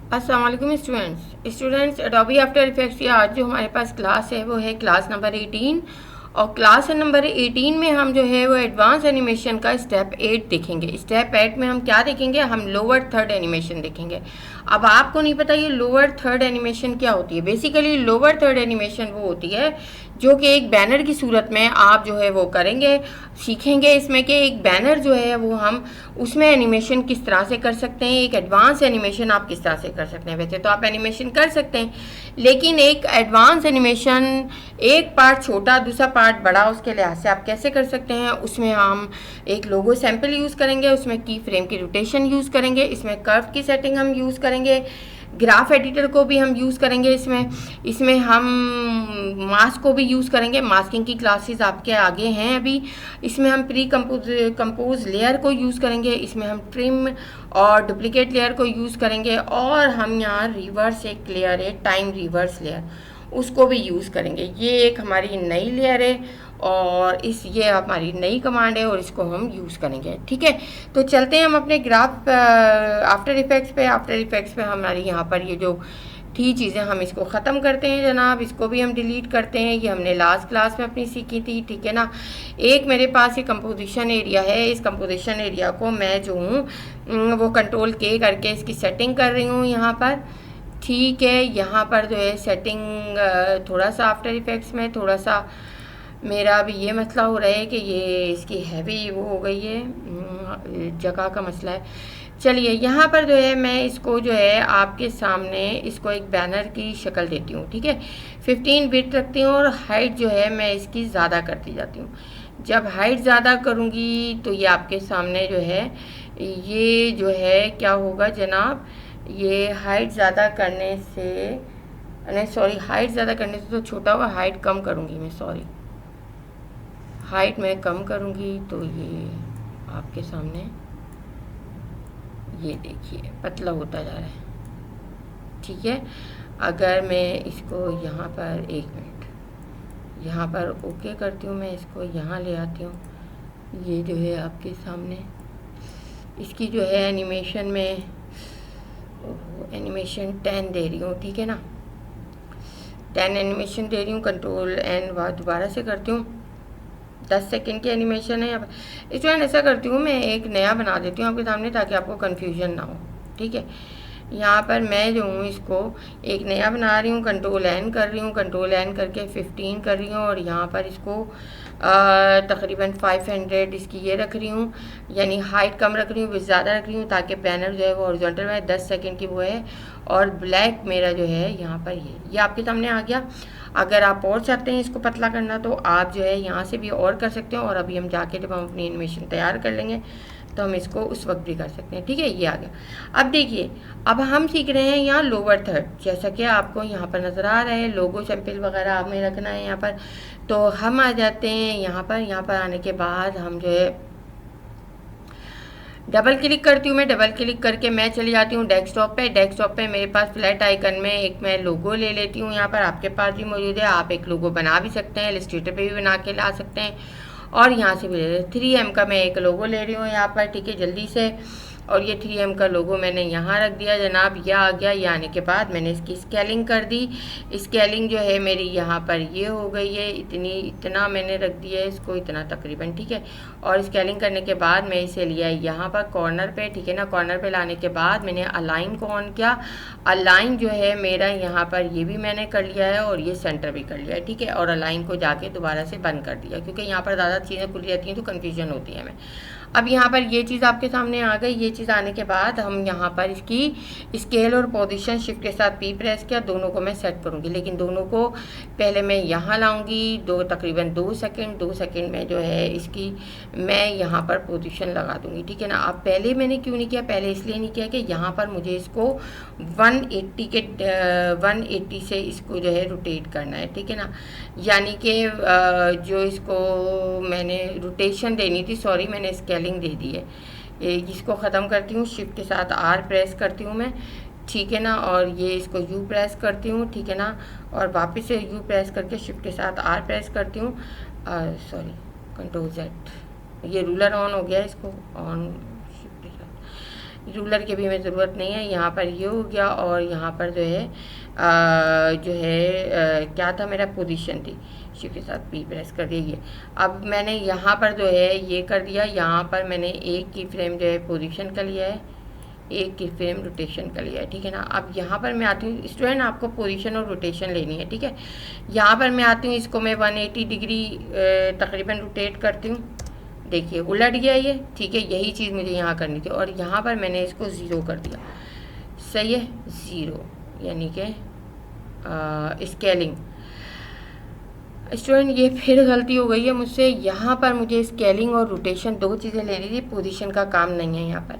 अस्सलाम वालेकुम students Adobe after effects की आज जो हमारे पास क्लास है वो है क्लास नंबर 18। और क्लास नंबर 18 में हम जो है वो एडवांस एनिमेशन का स्टेप 8 देखेंगे। स्टेप 8 में हम क्या देखेंगे? हम लोअर थर्ड एनिमेशन देखेंगे। अब आपको नहीं पता ये लोअर थर्ड एनिमेशन क्या होती है। बेसिकली लोअर थर्ड एनिमेशन वो होती है जो कि एक बैनर की सूरत में आप जो है वो करेंगे, सीखेंगे इसमें कि एक बैनर जो है वो हम उसमें एनिमेशन किस तरह से कर सकते हैं, एक एडवांस एनिमेशन आप किस तरह से कर सकते हैं। वैसे तो आप एनिमेशन कर सकते हैं, लेकिन एक एडवांस एनिमेशन एक पार्ट छोटा दूसरा पार्ट बड़ा उसके लिहाज से आप कैसे कर सकते हैं। उसमें हम एक लोगो सैम्पल यूज़ करेंगे, उसमें की फ्रेम की रोटेशन यूज़ करेंगे, इसमें कर्व की सेटिंग हम यूज़ करेंगे, ग्राफ एडिटर को भी हम यूज़ करेंगे, इसमें हम मास्क को भी यूज़ करेंगे। मास्किंग की क्लासेस आपके आगे हैं अभी। इसमें हम प्री कंपोज लेयर को यूज़ करेंगे, इसमें हम ट्रिम और डुप्लीकेट लेयर को यूज़ करेंगे, और हम यहाँ रिवर्स एक लेयर है टाइम रिवर्स लेयर, उसको भी यूज़ करेंगे। ये एक हमारी नई लेयर है और ये हमारी नई कमांड है और इसको हम यूज़ करेंगे। ठीक है, तो चलते हैं हम अपने ग्राफ आफ्टर इफेक्ट्स पे हमारी यहाँ पर ये जो थी चीज़ें हम इसको ख़त्म करते हैं जनाब। इसको भी हम डिलीट करते हैं, ये हमने लास्ट क्लास में अपनी सीखी थी। ठीक है ना। एक मेरे पास ये कंपोजिशन एरिया है, इस कंपोजिशन एरिया को मैं जो हूँ वो कंट्रोल के करके इसकी सेटिंग कर रही हूँ यहाँ पर। ठीक है, यहाँ पर जो है सेटिंग थोड़ा सा आफ्टर इफेक्ट्स में थोड़ा सा मेरा अभी ये मसला हो रहा है कि ये इसकी हैवी वो हो गई है, जगह का मसला है। चलिए, यहाँ पर जो है मैं इसको जो है आपके सामने इसको एक बैनर की शक्ल देती हूँ। ठीक है, 15 बिट रखती हूँ और हाइट जो है मैं इसकी ज़्यादा करती जाती हूँ। जब हाइट ज़्यादा करूँगी तो ये आपके सामने जो है ये जो है क्या होगा जनाब, ये हाइट ज़्यादा करने से नहीं, सॉरी, हाइट ज़्यादा करने से तो छोटा होगा, हाइट कम करूँगी मैं, सॉरी, हाइट मैं कम करूँगी तो ये आपके सामने ये देखिए पतला होता जा रहा है। ठीक है, अगर मैं इसको यहाँ पर एक मिनट यहाँ पर ओके करती हूँ, मैं इसको यहाँ ले आती हूँ, ये जो है आपके सामने इसकी जो है एनिमेशन में एनिमेशन 10 दे रही हूँ। ठीक है ना, 10 एनिमेशन दे रही हूँ, कंट्रोल एन दोबारा से करती हूँ। 10 सेकंड की एनिमेशन है यहाँ पर। इस वजह ऐसा करती हूँ, मैं एक नया बना देती हूँ आपके सामने ताकि आपको कन्फ्यूजन ना हो। ठीक है, यहाँ पर मैं जो हूँ इसको एक नया बना रही हूँ, कंट्रोल एन कर रही हूँ, कंट्रोल एन करके 15 कर रही हूँ, और यहाँ पर इसको तकरीबन 500 इसकी ये रख रही हूँ, यानी हाइट कम रख रही हूँ, ज़्यादा रख रही हूँ ताकि बैनर जो है वो हॉरिजॉन्टल में 10 सेकंड की वो है, और ब्लैक मेरा जो है यहाँ पर ये आपके सामने आ गया। अगर आप और चाहते हैं इसको पतला करना तो आप जो है यहाँ से भी और कर सकते हो, और अभी हम जाके जब हम अपनी एनिमेशन तैयार कर लेंगे तो हम इसको उस वक्त भी कर सकते हैं। ठीक है, ये आ गया। अब देखिए, अब हम सीख रहे हैं यहाँ लोअर थर्ड, जैसा कि आपको यहाँ पर नज़र आ रहा है, लोगो सैंपल वगैरह आप में रखना है यहाँ पर। तो हम आ जाते हैं यहाँ पर आने के बाद हम जो है डबल क्लिक करती हूँ, मैं डबल क्लिक करके मैं चली जाती हूँ डेस्कटॉप पे। डेस्कटॉप पे मेरे पास फ्लैट आइकन में एक मैं लोगो ले लेती हूँ, यहाँ पर आपके पास भी मौजूद है, आप एक लोगो बना भी सकते हैं, इलस्ट्रेटर पे भी बना के ला सकते हैं, और यहाँ से भी 3M का मैं एक लोगो ले रही हूँ यहाँ पर। ठीक है, जल्दी से, और ये 3M का लोगो मैंने यहाँ रख दिया जनाब, यह आ गया। ये आने के बाद मैंने इसकी स्केलिंग कर दी, स्केलिंग जो है मेरी यहाँ पर ये हो गई है, इतना मैंने रख दिया है इसको, इतना तकरीबन। ठीक है, और स्केलिंग करने के बाद मैं इसे लिया यहाँ पर कॉर्नर पे। ठीक है ना, कॉर्नर पे लाने के बाद मैंने अलाइन को ऑन किया। अलाइन जो है मेरा यहाँ पर ये भी मैंने कर लिया है, और ये सेंटर भी कर लिया है। ठीक है, और अलाइन को जाके दोबारा से बंद कर दिया, क्योंकि यहाँ पर ज़्यादा चीज़ें खुली रहती हैं तो कन्फ्यूजन होती है हमें। अब यहाँ पर ये चीज़ आपके सामने आ गई। ये चीज़ आने के बाद हम यहाँ पर इसकी स्केल और पोजीशन शिफ्ट के साथ P प्रेस किया, दोनों को मैं सेट करूँगी, लेकिन दोनों को पहले मैं यहाँ लाऊंगी, तकरीबन 2 सेकंड में जो है इसकी मैं यहाँ पर पोजीशन लगा दूँगी। ठीक है ना। अब पहले मैंने क्यों नहीं किया, पहले इसलिए नहीं किया कि यहाँ पर मुझे इसको 180 से इसको जो है रोटेट करना है। ठीक है ना, यानी कि जो इसको मैंने रोटेशन देनी थी, सॉरी, मैंने स्केलिंग दे दी है। इसको ख़त्म करती हूँ, शिफ्ट के साथ R प्रेस करती हूँ मैं। ठीक है ना, और ये इसको U प्रेस करती हूँ। ठीक है ना, और वापस से U प्रेस करके शिफ्ट के साथ R प्रेस करती हूँ, सॉरी, कंट्रोल Z, ये रूलर ऑन हो गया, इसको ऑन रूलर की भी हमें ज़रूरत नहीं है। यहाँ पर ये हो गया और यहाँ पर जो है क्या था मेरा पोजीशन थी, शिफ्ट के साथ पी प्रेस कर दिया। ये अब मैंने यहाँ पर जो है ये कर दिया, यहाँ पर मैंने एक की फ्रेम जो है पोजीशन का लिया है, एक की फ्रेम रोटेशन का लिया है, ठीक है ना। अब यहाँ पर मैं आती हूँ, स्टूडेंट आपको पोजीशन और रोटेशन लेनी है, ठीक है। यहाँ पर मैं आती हूँ, इसको मैं 180 डिग्री तकरीबन रोटेट करती हूँ, देखिए उलट गया ये, ठीक है। यही चीज़ मुझे यहाँ करनी थी और यहाँ पर मैंने इसको ज़ीरो कर दिया, सही है, ज़ीरो यानी कि स्केलिंग। स्टूडेंट ये फिर गलती हो गई है मुझसे, यहाँ पर मुझे स्केलिंग और रोटेशन दो चीज़ें लेनी थी, पोजीशन का काम नहीं है यहाँ पर।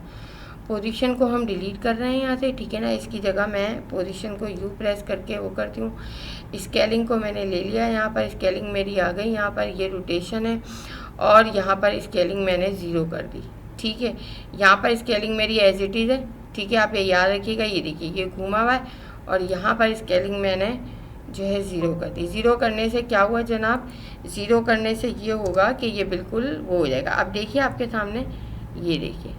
पोजीशन को हम डिलीट कर रहे हैं यहाँ से, ठीक है ना। इसकी जगह मैं पोजीशन को यू प्रेस करके वो करती हूँ। स्केलिंग को मैंने ले लिया, यहाँ पर स्केलिंग मेरी आ गई, यहाँ पर ये रोटेशन है और यहाँ पर स्केलिंग मैंने ज़ीरो कर दी, ठीक है। यहाँ पर स्केलिंग मेरी एज इट इज़ है, ठीक है, आप ये याद रखिएगा। ये देखिए ये घूमा हुआ है और यहाँ पर स्केलिंग मैंने जो है ज़ीरो कर दी। ज़ीरो करने से क्या हुआ जनाब, ज़ीरो करने से ये होगा कि ये बिल्कुल वो हो जाएगा। अब देखिए आपके सामने, ये देखिए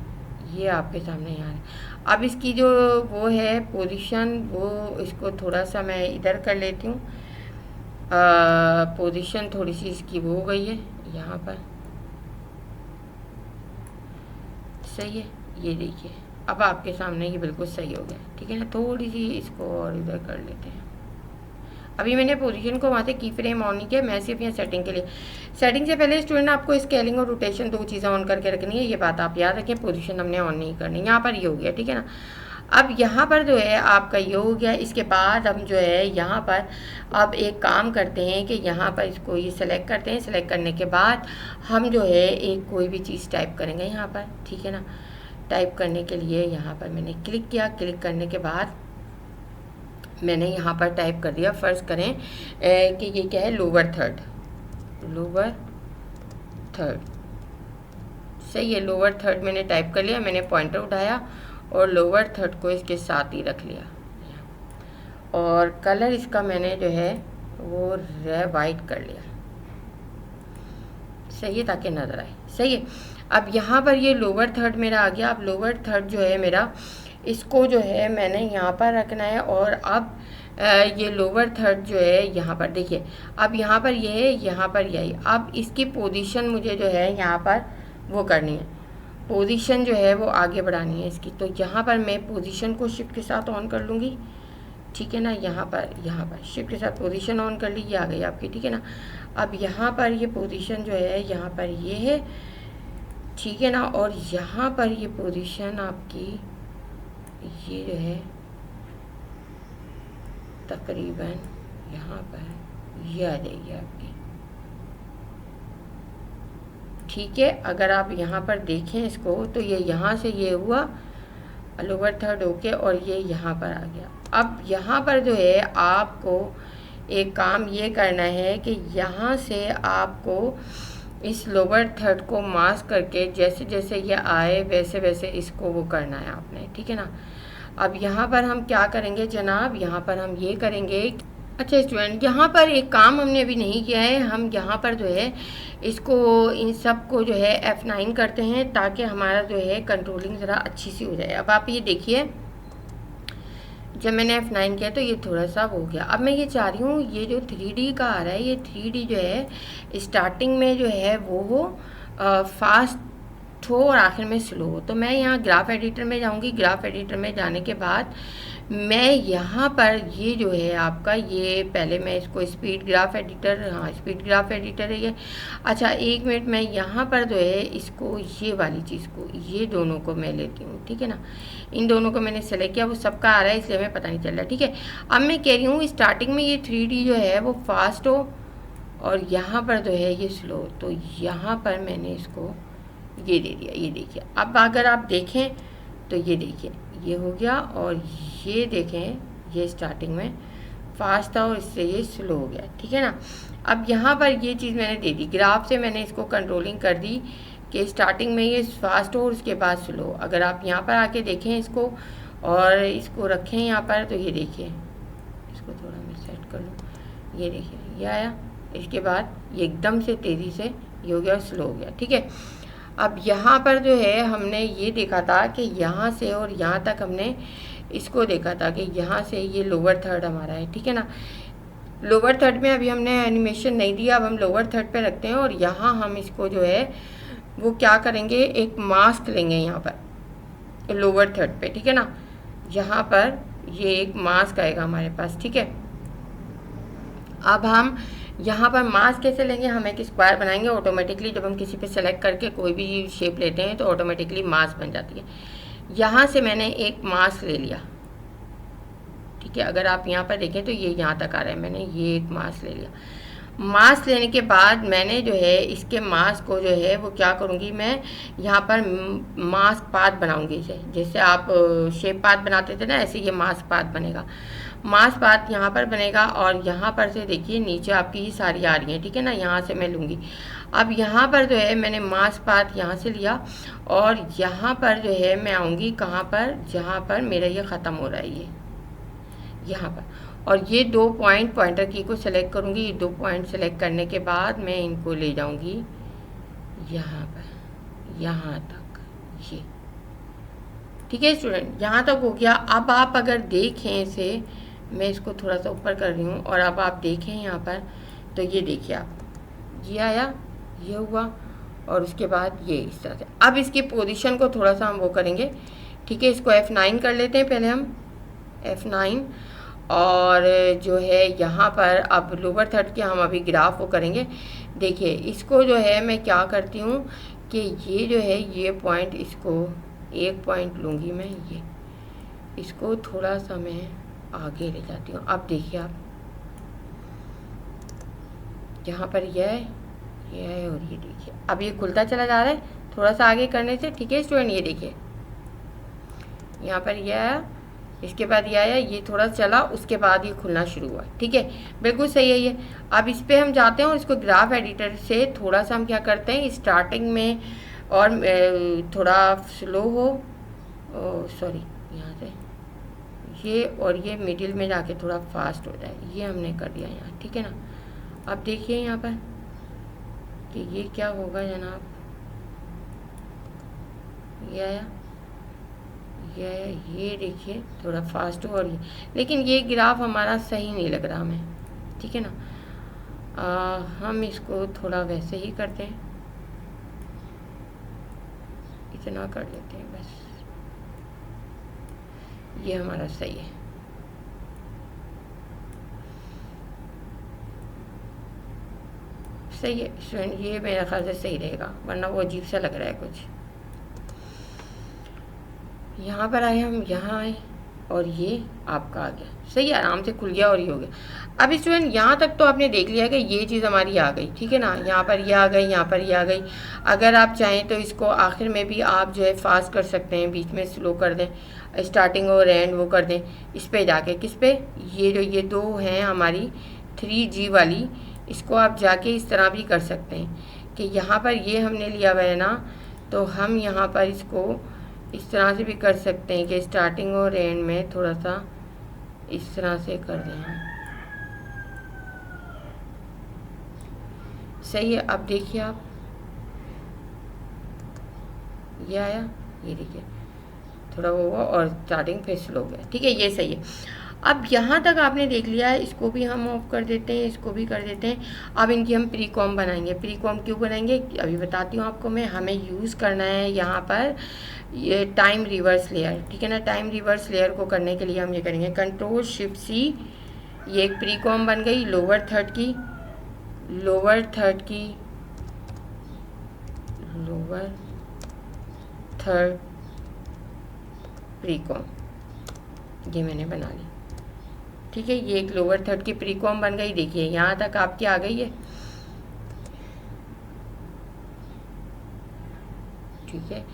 ये आपके सामने यहाँ है। अब इसकी जो वो है पोजीशन, वो इसको थोड़ा सा मैं इधर कर लेती हूँ, पोजीशन थोड़ी सी इसकी वो हो गई है यहाँ पर, सही है। ये देखिए अब आपके सामने ये बिल्कुल सही हो गया, ठीक है ना। थोड़ी सी इसको और इधर कर लेते हैं। अभी मैंने पोजीशन को वहाँ से की फ्रेम ऑन नहीं किया, मैं सिर्फ यहाँ सेटिंग के लिए, सेटिंग से पहले स्टूडेंट आपको स्केलिंग और रोटेशन दो चीज़ें ऑन करके रखनी है, ये बात आप याद रखें। पोजीशन हमने ऑन नहीं करनी। यहाँ पर ये हो गया, ठीक है ना। अब यहाँ पर जो है आपका ये हो गया। इसके बाद हम जो है यहाँ पर अब एक काम करते हैं कि यहाँ पर इसको ये सेलेक्ट करते हैं। सेलेक्ट करने के बाद हम जो है एक कोई भी चीज़ टाइप करेंगे यहाँ पर, ठीक है ना। टाइप करने के लिए यहाँ पर मैंने क्लिक किया, क्लिक करने के बाद मैंने यहाँ पर टाइप कर दिया, फ़र्ज़ करें कि ये क्या है, लोअर थर्ड, लोअर थर्ड, सही है। लोअर थर्ड मैंने टाइप कर लिया, मैंने पॉइंटर उठाया और लोअर थर्ड को इसके साथ ही रख लिया और कलर इसका मैंने जो है वो वाइट कर लिया, सही है, ताकि नज़र आए, सही है। अब यहाँ पर ये लोअर थर्ड मेरा आ गया। अब लोअर थर्ड जो है मेरा, इसको जो है मैंने यहाँ पर रखना है और अब ये लोअर थर्ड जो है यहाँ पर देखिए, अब यहाँ पर ये है, यहाँ पर यही। अब इसकी पोजीशन मुझे जो है यहाँ पर वो करनी है, पोजीशन जो है वो आगे बढ़ानी है इसकी। तो यहाँ पर मैं पोजीशन को शिफ्ट के साथ ऑन कर लूँगी, ठीक है ना। यहाँ पर शिफ्ट के साथ पोजीशन ऑन कर ली, ये आ गई आपकी, ठीक है ना। अब यहाँ पर ये पोजीशन जो है यहाँ पर ये है, ठीक है ना। और यहाँ पर ये पोजीशन आपकी ये जो है तकरीबन यहाँ पर ये आ जाएगी आपकी, ठीक है। अगर आप यहाँ पर देखें इसको तो ये यहाँ से ये हुआ लोअर थर्ड होके और ये यहाँ पर आ गया। अब यहाँ पर जो है आपको एक काम ये करना है कि यहाँ से आपको इस लोअर थर्ड को मास्क करके जैसे जैसे ये आए वैसे वैसे इसको वो करना है आपने, ठीक है ना। अब यहाँ पर हम क्या करेंगे जनाब, यहाँ पर हम ये करेंगे, अच्छा स्टूडेंट यहाँ पर एक काम हमने अभी नहीं किया है, हम यहाँ पर जो है इसको इन सब को जो है F9 करते हैं ताकि हमारा जो है कंट्रोलिंग ज़रा अच्छी सी हो जाए। अब आप ये देखिए जब मैंने F9 किया तो ये थोड़ा सा हो गया। अब मैं ये चाह रही हूँ ये जो 3D का आ रहा है, ये 3D जो है स्टार्टिंग में जो है वो हो फास्ट हो और आखिर में स्लो हो। तो मैं यहाँ ग्राफ एडिटर में जाऊँगी। ग्राफ एडिटर में जाने के बाद मैं यहाँ पर ये जो है आपका ये पहले मैं इसको स्पीड ग्राफ एडिटर, हाँ स्पीड ग्राफ एडिटर है ये। अच्छा एक मिनट, मैं यहाँ पर जो है इसको ये वाली चीज़ को ये दोनों को मैं लेती हूँ, ठीक है ना। इन दोनों को मैंने सेलेक्ट किया, वो सबका आ रहा है इसलिए हमें पता नहीं चल रहा, ठीक है। अब मैं कह रही हूँ स्टार्टिंग में ये 3D जो है वो फास्ट हो और यहाँ पर जो है ये स्लो। तो यहाँ पर मैंने इसको ये दे दिया, ये देखिए। अब अगर आप देखें तो ये देखिए ये हो गया और ये देखें ये स्टार्टिंग में फास्ट था और इससे ये स्लो हो गया, ठीक है ना। अब यहाँ पर ये चीज़ मैंने दे दी, ग्राफ से मैंने इसको कंट्रोलिंग कर दी कि स्टार्टिंग में ये फास्ट हो और उसके बाद स्लो। अगर आप यहाँ पर आके देखें इसको और इसको रखें यहाँ पर तो ये देखिए, इसको थोड़ा मैं सेट कर लूँ, ये देखिए ये आया, इसके बाद ये एकदम से तेज़ी से ये हो गया, स्लो हो गया, ठीक है। अब यहाँ पर जो है हमने ये देखा था कि यहाँ से और यहाँ तक हमने इसको देखा था कि यहाँ से ये लोअर थर्ड हमारा है, ठीक है ना। लोअर थर्ड में अभी हमने एनिमेशन नहीं दिया, अब हम लोअर थर्ड पे रखते हैं और यहाँ हम इसको जो है वो क्या करेंगे, एक मास्क लेंगे यहाँ पर लोअर थर्ड पे, ठीक है ना। यहाँ पर ये एक मास्क आएगा हमारे पास, ठीक है। अब हम यहाँ पर मास्क कैसे लेंगे, हम एक स्क्वायर बनाएंगे ऑटोमेटिकली। जब हम किसी पे सेलेक्ट करके कोई भी शेप लेते हैं तो ऑटोमेटिकली मास्क बन जाती है। यहाँ से मैंने एक मास्क ले लिया, ठीक है। अगर आप यहाँ पर देखें तो ये यहाँ तक आ रहा है, मैंने ये एक मास्क ले लिया। मास्क लेने के बाद मैंने जो है इसके मास्क को जो है वो क्या करूँगी, मैं यहाँ पर मास्क पाथ बनाऊँगी इसे, जैसे आप शेप पाथ बनाते थे ना, ऐसे ये मास्क पाथ बनेगा। मास्क पाथ यहाँ पर बनेगा और यहाँ पर से देखिए नीचे आपकी ये सारी आ रही हैं, ठीक है ना। यहाँ से मैं लूँगी। अब यहाँ पर जो है मैंने मास्क पाथ यहाँ से लिया और यहाँ पर जो है मैं आऊँगी कहाँ पर, जहाँ पर मेरा ये ख़त्म हो रहा है, ये यहाँ पर। और ये 2 पॉइंट पॉइंटर की को सेलेक्ट करूँगी। ये 2 पॉइंट सेलेक्ट करने के बाद मैं इनको ले जाऊँगी यहाँ पर, यहाँ तक, ये ठीक है स्टूडेंट, यहाँ तक हो गया। अब आप अगर देखें इसे, मैं इसको थोड़ा सा ऊपर कर रही हूँ और अब आप देखें यहाँ पर तो ये देखिए आप, ये आया, ये हुआ और उसके बाद ये इस तरह से। अब इसकी पोजीशन को थोड़ा सा हम वो करेंगे, ठीक है। इसको F9 कर लेते हैं पहले हम, F9। और जो है यहाँ पर अब लोअर थर्ड के हम अभी ग्राफ वो करेंगे। देखिए इसको जो है मैं क्या करती हूँ कि ये जो है ये पॉइंट, इसको एक पॉइंट लूँगी मैं, ये इसको थोड़ा सा मैं आगे ले जाती हूँ। अब देखिए आप यहाँ पर ये है और ये देखिए अब ये खुलता चला जा रहा है थोड़ा सा आगे करने से, ठीक है स्टूडेंट। ये देखिए यहाँ पर ये आया, इसके बाद ये आया, ये थोड़ा चला, उसके बाद ये खुलना शुरू हुआ, ठीक है, बिल्कुल सही है ये। अब इस पर हम जाते हैं और इसको ग्राफ एडिटर से थोड़ा सा हम क्या करते हैं, स्टार्टिंग में और थोड़ा स्लो हो, सॉरी यहाँ से ये, और ये मिडिल में जाके थोड़ा फास्ट हो जाए, ये हमने कर दिया यहाँ, ठीक है ना। अब देखिए यहाँ पर कि ये क्या होगा जनाब, ये आया, ये देखिए थोड़ा फास्ट हो, और ये लेकिन ये ग्राफ हमारा सही नहीं लग रहा हमें, ठीक है ना। हम इसको थोड़ा वैसे ही करते हैं, इतना कर लेते हैं बस, ये हमारा सही है। सही है स्टूडेंट, ये मेरे ख्याल से सही रहेगा, वरना वो अजीब सा लग रहा है कुछ। यहाँ पर आए हम, यहाँ आए और ये आपका आ गया, सही है, आराम से खुल गया और ये हो गया। अब स्टूडेंट यहाँ तक तो आपने देख लिया कि ये चीज़ हमारी आ गई, ठीक है ना। यहाँ पर ये आ गई, यहाँ पर ये आ गई। अगर आप चाहें तो इसको आखिर में भी आप जो है फास्ट कर सकते हैं, बीच में स्लो कर दें, स्टार्टिंग और एंड वो कर दें। इस पे जाके, किस पे, ये जो ये 2 हैं हमारी 3G वाली, इसको आप जाके इस तरह भी कर सकते हैं कि यहाँ पर ये हमने लिया हुआ है ना, तो हम यहाँ पर इसको इस तरह से भी कर सकते हैं कि स्टार्टिंग और एंड में थोड़ा सा इस तरह से कर दें हम, सही है। अब देखिए आप, ये आया, ये देखिए थोड़ा वो हुआ और स्टार्टिंग फिर स्लो हो गया, ठीक है, ये सही है। अब यहाँ तक आपने देख लिया है, इसको भी हम ऑफ कर देते हैं, इसको भी कर देते हैं। अब इनकी हम प्री कॉम बनाएंगे। प्री कॉम क्यों बनाएंगे अभी बताती हूँ आपको मैं। हमें यूज़ करना है यहाँ पर ये टाइम रिवर्स लेयर, ठीक है ना। टाइम रिवर्स लेयर को करने के लिए हम ये करेंगे Ctrl+Shift+C, ये एक प्री कॉम बन गई लोअर थर्ड की, लोअर थर्ड प्री कॉम, ये मैंने बना ली, ठीक है। ये एक लोअर थर्ड की प्री कॉम बन गई। देखिए यहाँ तक आपकी आ गई है, ठीक है।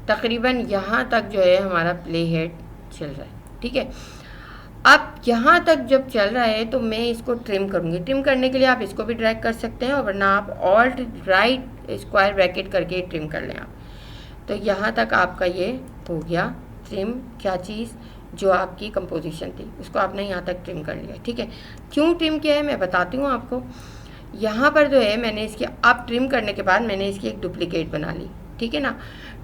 तकरीबन यहाँ तक जो है हमारा प्ले हेड चल रहा है, ठीक है। अब यहाँ तक जब चल रहा है तो मैं इसको ट्रिम करूँगी। ट्रिम करने के लिए आप इसको भी ड्रैग कर सकते हैं, और वरना आप ऑल्ट राइट स्क्वायर ब्रैकेट करके ट्रिम कर लें आप। तो यहाँ तक आपका ये हो गया ट्रिम, क्या चीज़, जो आपकी कंपोजिशन थी उसको आपने यहाँ तक ट्रिम कर लिया, ठीक है। क्यों ट्रिम किया है मैं बताती हूँ आपको। यहाँ पर जो है मैंने इसकी, अब ट्रिम करने के बाद मैंने इसकी एक डुप्लीकेट बना ली, ठीक है ना।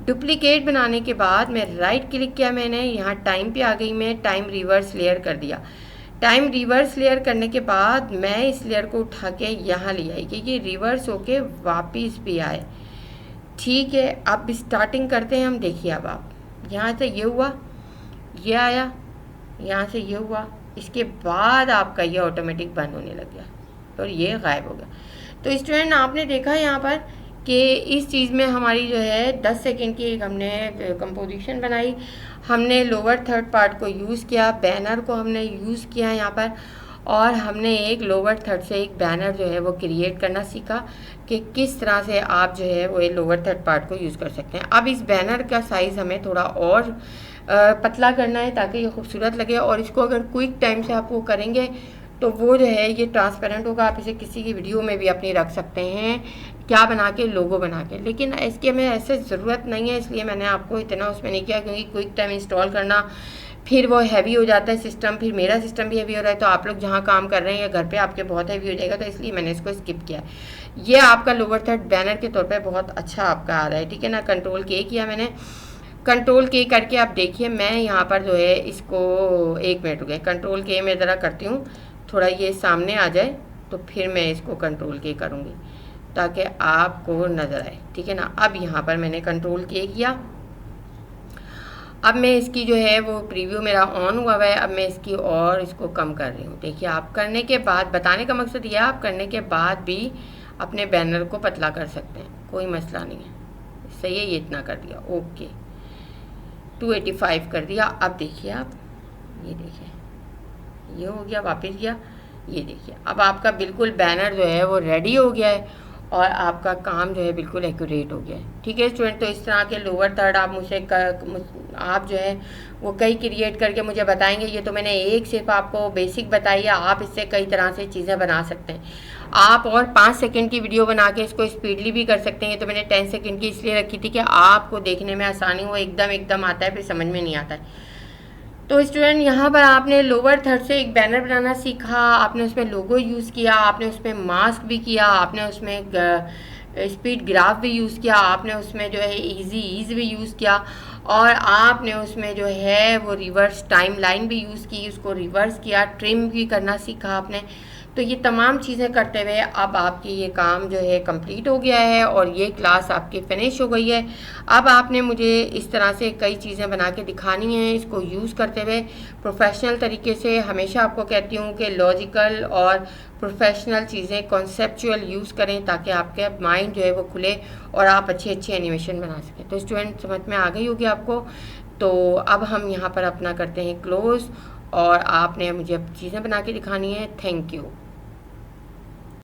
डुप्लीकेट बनाने के बाद मैं राइट क्लिक किया, मैंने यहाँ टाइम पे आ गई, मैं टाइम रिवर्स लेयर कर दिया। टाइम रिवर्स लेयर करने के बाद मैं इस लेयर को उठा के यहाँ ले आई कि ये रिवर्स होके वापस भी आए। ठीक है, अब स्टार्टिंग करते हैं हम। देखिए अब आप यहाँ से ये हुआ, ये आया, यहाँ से ये हुआ, इसके बाद आपका ये ऑटोमेटिक बंद होने लग गया और ये गायब हो गया। तो स्टूडेंट आपने देखा यहाँ पर कि इस चीज़ में हमारी जो है 10 सेकेंड की एक हमने कंपोजिशन बनाई, हमने लोअर थर्ड पार्ट को यूज़ किया, बैनर को हमने यूज़ किया यहाँ पर, और हमने एक लोअर थर्ड से एक बैनर जो है वो क्रिएट करना सीखा कि किस तरह से आप जो है वो लोअर थर्ड पार्ट को यूज़ कर सकते हैं। अब इस बैनर का साइज़ हमें थोड़ा और पतला करना है ताकि ये खूबसूरत लगे, और इसको अगर क्विक टाइम से आप वो करेंगे तो वो जो है ये ट्रांसपेरेंट होगा। आप इसे किसी की वीडियो में भी अपनी रख सकते हैं, क्या बना के, लोगो बना के। लेकिन इसकी हमें ऐसे ज़रूरत नहीं है, इसलिए मैंने आपको इतना उसमें नहीं किया, क्योंकि क्विक टाइम इंस्टॉल करना फिर वो हैवी हो जाता है सिस्टम, फिर मेरा सिस्टम भी हैवी हो रहा है, तो आप लोग जहाँ काम कर रहे हैं या घर पे आपके बहुत हैवी हो जाएगा, तो इसलिए मैंने इसको स्किप किया। ये आपका लोअर थर्ड बैनर के तौर पे बहुत अच्छा आपका आ रहा है, ठीक है ना। कंट्रोल के किया मैंने, कंट्रोल के करके आप देखिए मैं यहाँ पर जो है इसको 1 मिनट हो गए, कंट्रोल के मैं ज़रा करती हूँ, थोड़ा ये सामने आ जाए तो फिर मैं इसको कंट्रोल के करूँगी ताकि आपको नज़र आए, ठीक है ना। अब यहाँ पर मैंने कंट्रोल के किया, अब मैं इसकी जो है वो प्रीव्यू मेरा ऑन हुआ है, अब मैं इसकी और इसको कम कर रही हूँ। देखिए आप करने के बाद, बताने का मकसद ये है आप करने के बाद भी अपने बैनर को पतला कर सकते हैं, कोई मसला नहीं है। सही है, ये इतना कर दिया, ओके 285 कर दिया। अब देखिए आप, ये देखिए ये हो गया, वापस गया, ये देखिए अब आपका बिल्कुल बैनर जो है वो रेडी हो गया है और आपका काम जो है बिल्कुल एक्यूरेट हो गया है, ठीक है स्टूडेंट। तो इस तरह के लोअर थर्ड आप आप जो है वो कई क्रिएट करके मुझे बताएंगे। ये तो मैंने एक सिर्फ आपको बेसिक बताई है, आप इससे कई तरह से चीज़ें बना सकते हैं। आप और 5 सेकंड की वीडियो बना के इसको स्पीडली भी कर सकते हैं। तो मैंने 10 सेकंड की इसलिए रखी थी कि आपको देखने में आसानी हो, एकदम आता है फिर समझ में नहीं आता है। तो स्टूडेंट यहाँ पर आपने लोअर थर्ड से एक बैनर बनाना सीखा, आपने उसमें लोगो यूज़ किया, आपने उसमें मास्क भी किया, आपने उसमें स्पीड ग्राफ भी यूज़ किया, आपने उसमें जो है ईज़ भी यूज़ किया, और आपने उसमें जो है वो रिवर्स टाइम लाइन भी यूज़ की, उसको रिवर्स किया, ट्रिम भी करना सीखा आपने। तो ये तमाम चीज़ें करते हुए अब आपकी ये काम जो है कंप्लीट हो गया है और ये क्लास आपकी फिनिश हो गई है। अब आपने मुझे इस तरह से कई चीज़ें बना के दिखानी हैं, इसको यूज़ करते हुए प्रोफेशनल तरीके से। हमेशा आपको कहती हूँ कि लॉजिकल और प्रोफेशनल चीज़ें कॉन्सेप्चुअल यूज़ करें ताकि आपके माइंड जो है वो खुले और आप अच्छी एनिमेशन बना सकें। तो स्टूडेंट समझ में आ गई होगी आपको। तो अब हम यहाँ पर अपना करते हैं क्लोज़, और आपने मुझे अब चीज़ें बना के दिखानी है। Thank you.